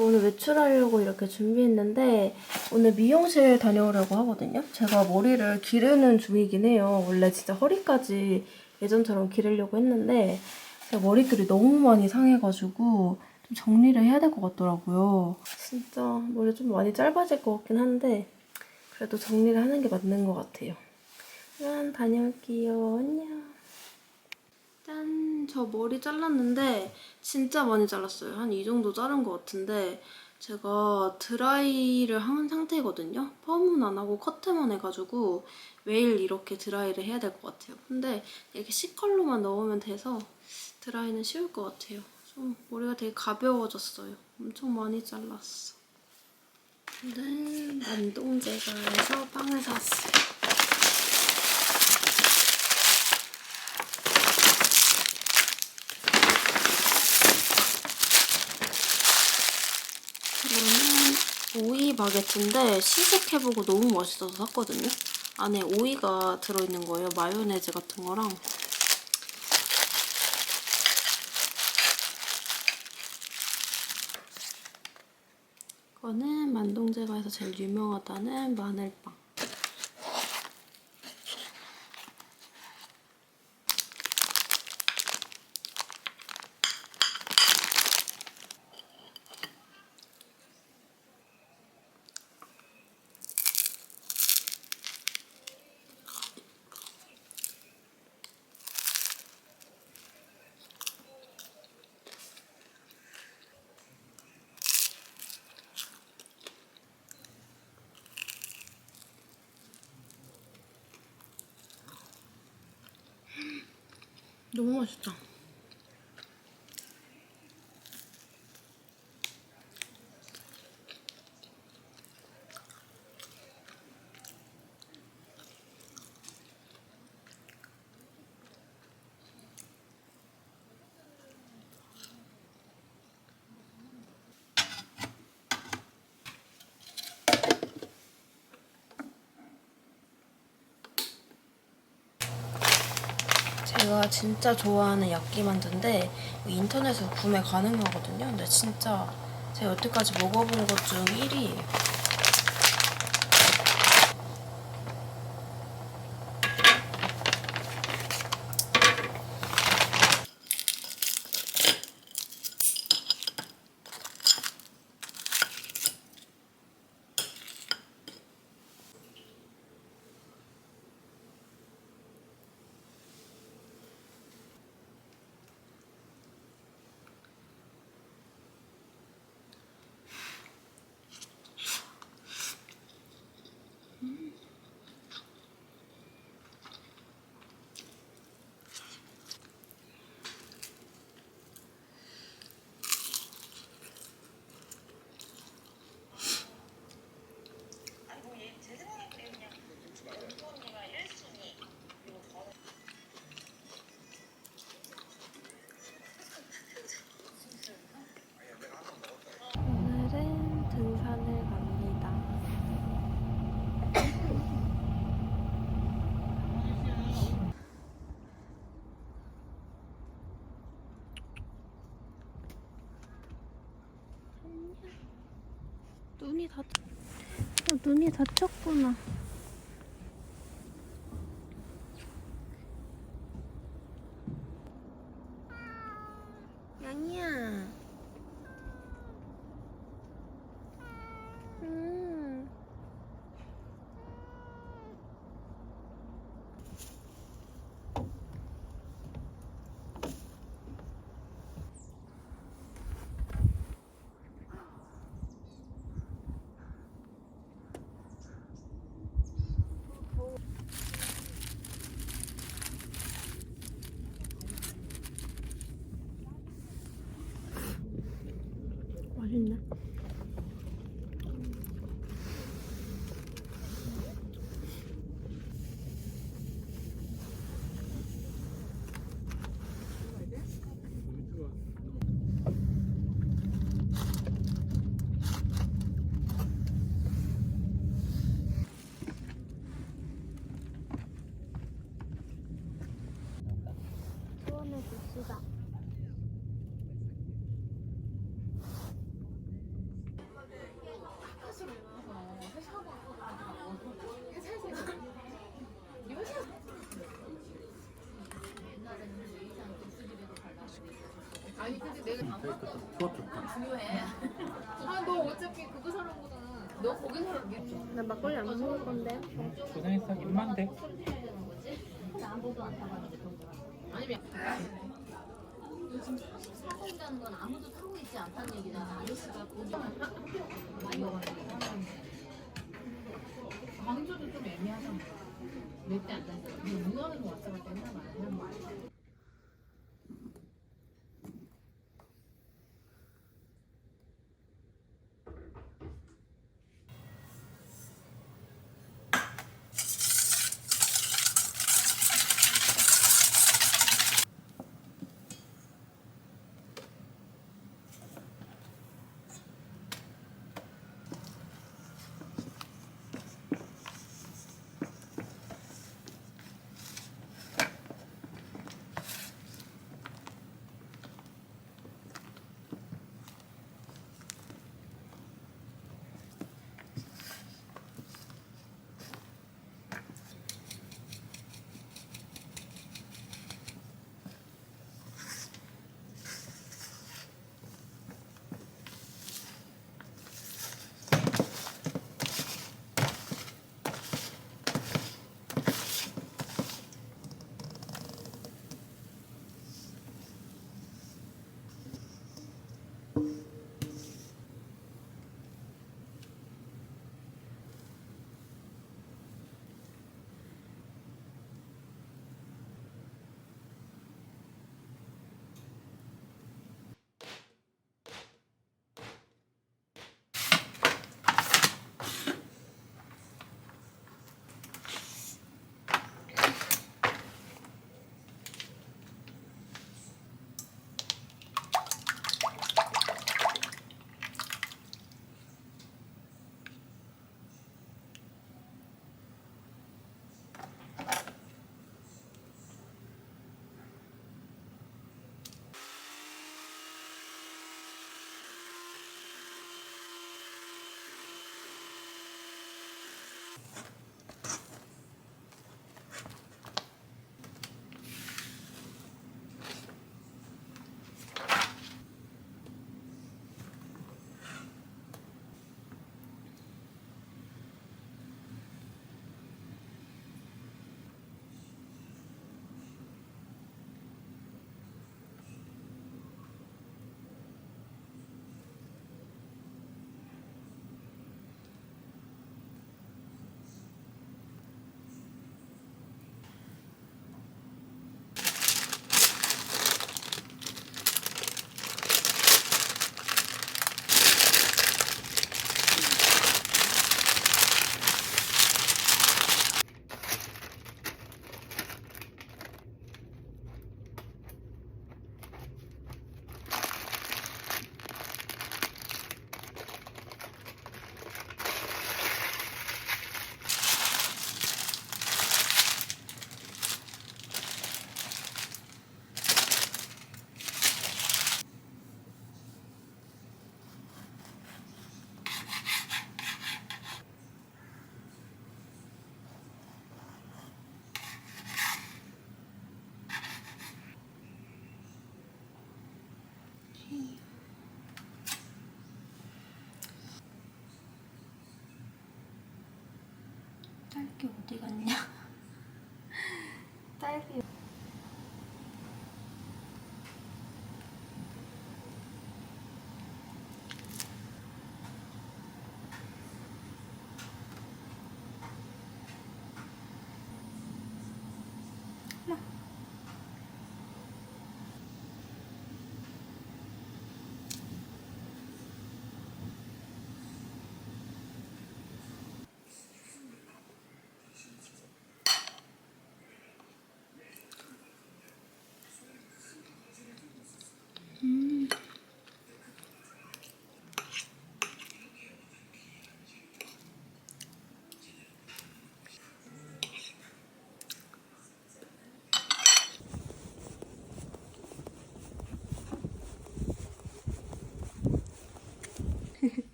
저 오늘 외출하려고 이렇게 준비했는데 오늘 미용실 다녀오려고 하거든요. 제가 머리를 기르는 중이긴 해요. 원래 진짜 허리까지 예전처럼 기르려고 했는데 제가 머리결이 너무 많이 상해가지고 좀 정리를 해야 될 것 같더라고요. 진짜 머리 좀 많이 짧아질 것 같긴 한데 그래도 정리를 하는 게 맞는 것 같아요. 그럼 다녀올게요. 안녕. 짠! 저 머리 잘랐는데 진짜 많이 잘랐어요. 한 이 정도 자른 것 같은데 제가 드라이를 한 상태거든요. 펌은 안 하고 커트만 해가지고 매일 이렇게 드라이를 해야 될 것 같아요. 근데 이렇게 C컬러만 넣으면 돼서 드라이는 쉬울 것 같아요. 좀 머리가 되게 가벼워졌어요. 엄청 많이 잘랐어. 근데 만동제과에서 빵을 샀어요. 이거는 오이 바게트인데 시식해보고 너무 맛있어서 샀거든요. 안에 오이가 들어있는 거예요. 마요네즈 같은 거랑. 이거는 만동제과에서 제일 유명하다는 마늘빵. 너무 맛있다. 제가 진짜 좋아하는 야끼만두인데 인터넷에서 구매 가능하거든요. 근데 진짜 제가 여태까지 먹어본 것 중 1위예요. 오늘은 등산을 갑니다. 눈이 다쳤구나. 양이야. 그거 좋다. 너 어차피 그거 사는 거잖아. 너 거기 사는 나 막걸리 안 먹을 건데. 고생했어. 입만 돼. 아니면 요즘 44번이라는 건 아무도 타고 있지 않다는 얘기잖아. 아저씨가 광주도 좀 애매하잖아. 몇대 안 된다. 문어는 왔을 때 맨날 말하는 거 아니야? 딸기 어디 갔냐? 딸기.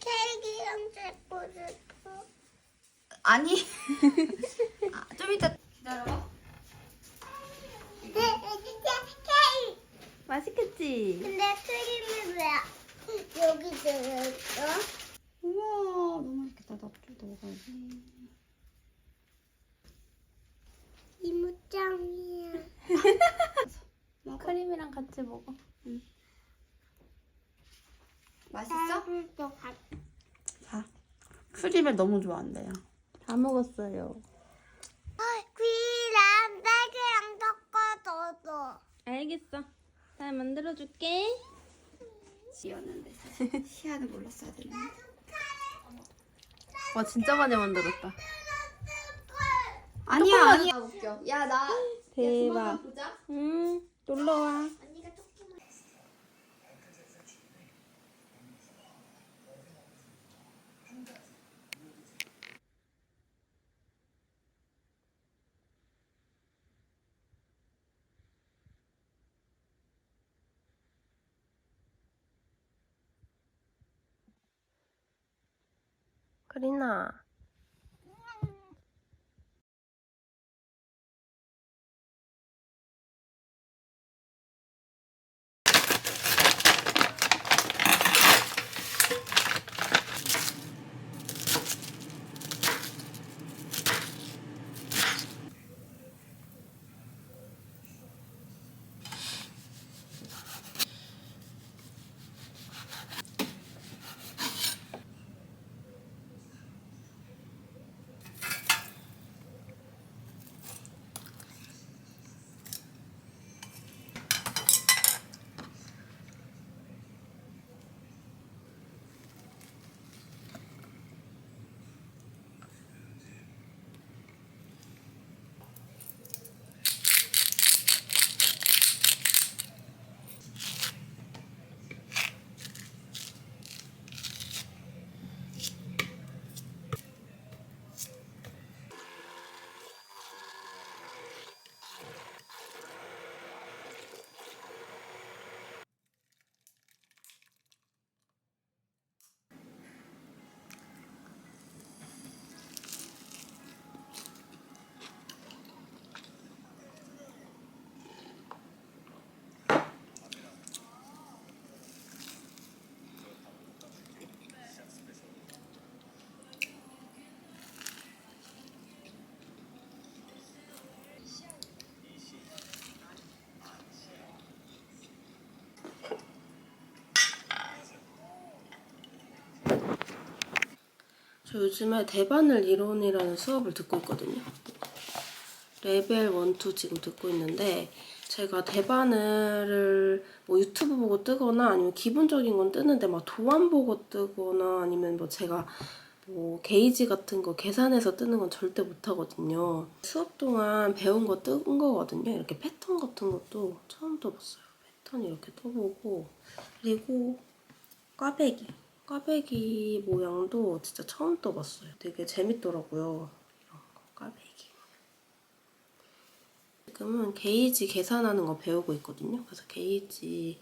케이크랑 잡고 싶어. 아니. 좀 이따 기다려봐. 케이크. 맛있겠지? 근데 크림이 왜 여기 들어있어? 우와 너무 맛있겠다. 나도 먹어야지. 이모짱이야. 크림이랑 같이 먹어. 맛있어? 나도 같이. 자, 크림을 너무 좋아한대요. 다 먹었어요. 귀랑 딸기랑 섞어줘서. 알겠어. 잘 만들어줄게. 지었는데 시아는 몰랐어야 되네. 와, 진짜 많이 만들었다. 아니야. 웃겨. 야 나. 대박. 보자. 놀러와. 언니가 조금만. 크리나. 저 요즘에 대바늘 이론이라는 수업을 듣고 있거든요. 레벨 1, 2 지금 듣고 있는데 제가 대바늘을 뭐 유튜브 보고 뜨거나 아니면 기본적인 건 뜨는데 막 도안 보고 뜨거나 아니면 뭐 제가 뭐 게이지 같은 거 계산해서 뜨는 건 절대 못하거든요. 수업 동안 배운 거 뜬 거거든요. 이렇게 패턴 같은 것도 처음 떠봤어요. 패턴 이렇게 떠보고 그리고 꽈배기 모양도 진짜 처음 떠봤어요. 되게 재밌더라고요. 이런 거, 꽈배기. 지금은 게이지 계산하는 거 배우고 있거든요. 그래서 게이지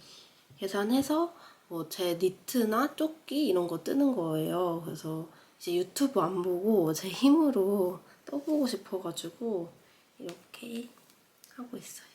계산해서 뭐 제 니트나 조끼 이런 거 뜨는 거예요. 그래서 이제 유튜브 안 보고 제 힘으로 떠보고 싶어가지고 이렇게 하고 있어요.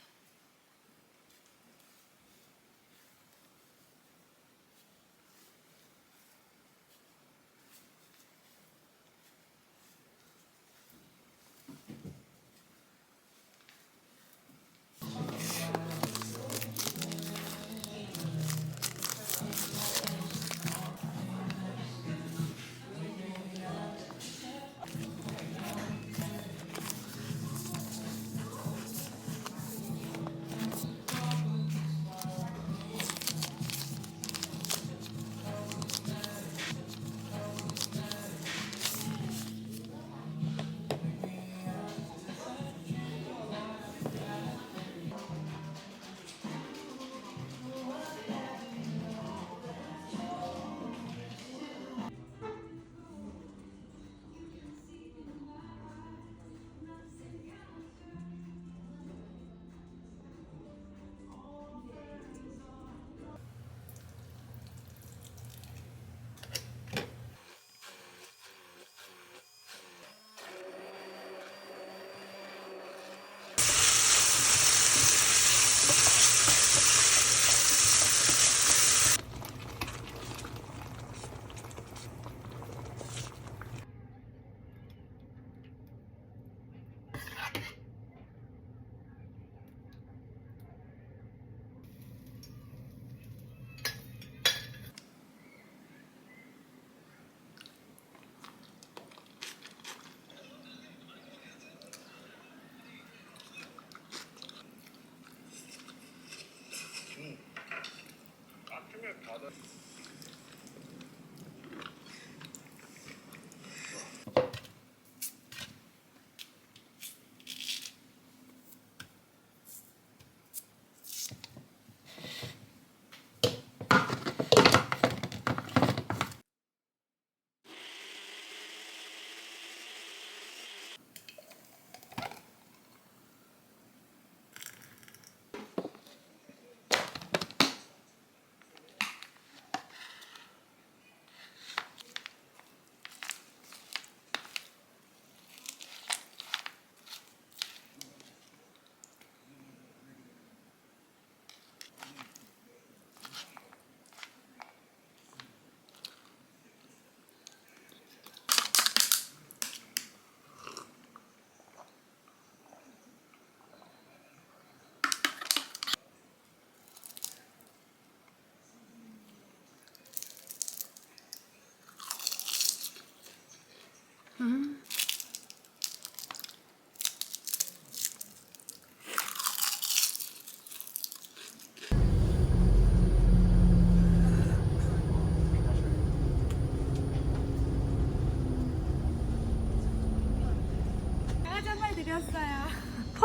퍼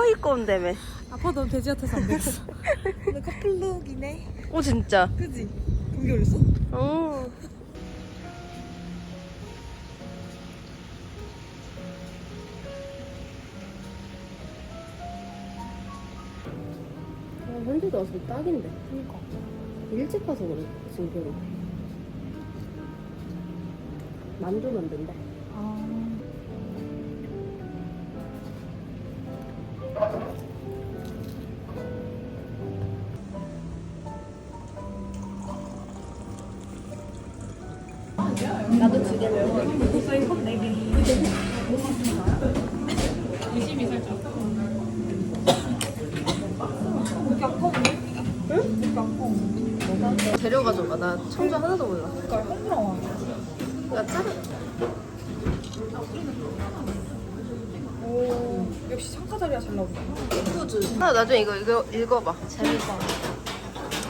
입고 온다며. 아빠 너무 돼지 같아서 안 되겠어. 근데 커플룩이네. 오 진짜. 그지? 감기 걸렸어? 어. 현지도 왔으면 딱인데. 그니까. 일찍 가서 그래, 지금. 만두 만든대. 나도 2개 먹어. 저희 컵 4개. 의심이 살짝. 재료 가져가. 나 청주 하나도 몰라. 그러니까 홍보랑 야, 짜르. 오, 역시 창가 자리가 잘 나온다. 후즈. 나 나중에 이거 읽어봐. 재밌어.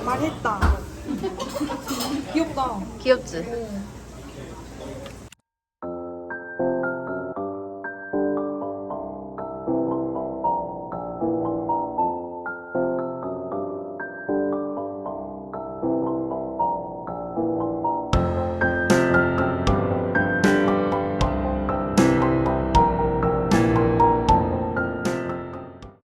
말했다. 귀엽다. 귀엽지? 어.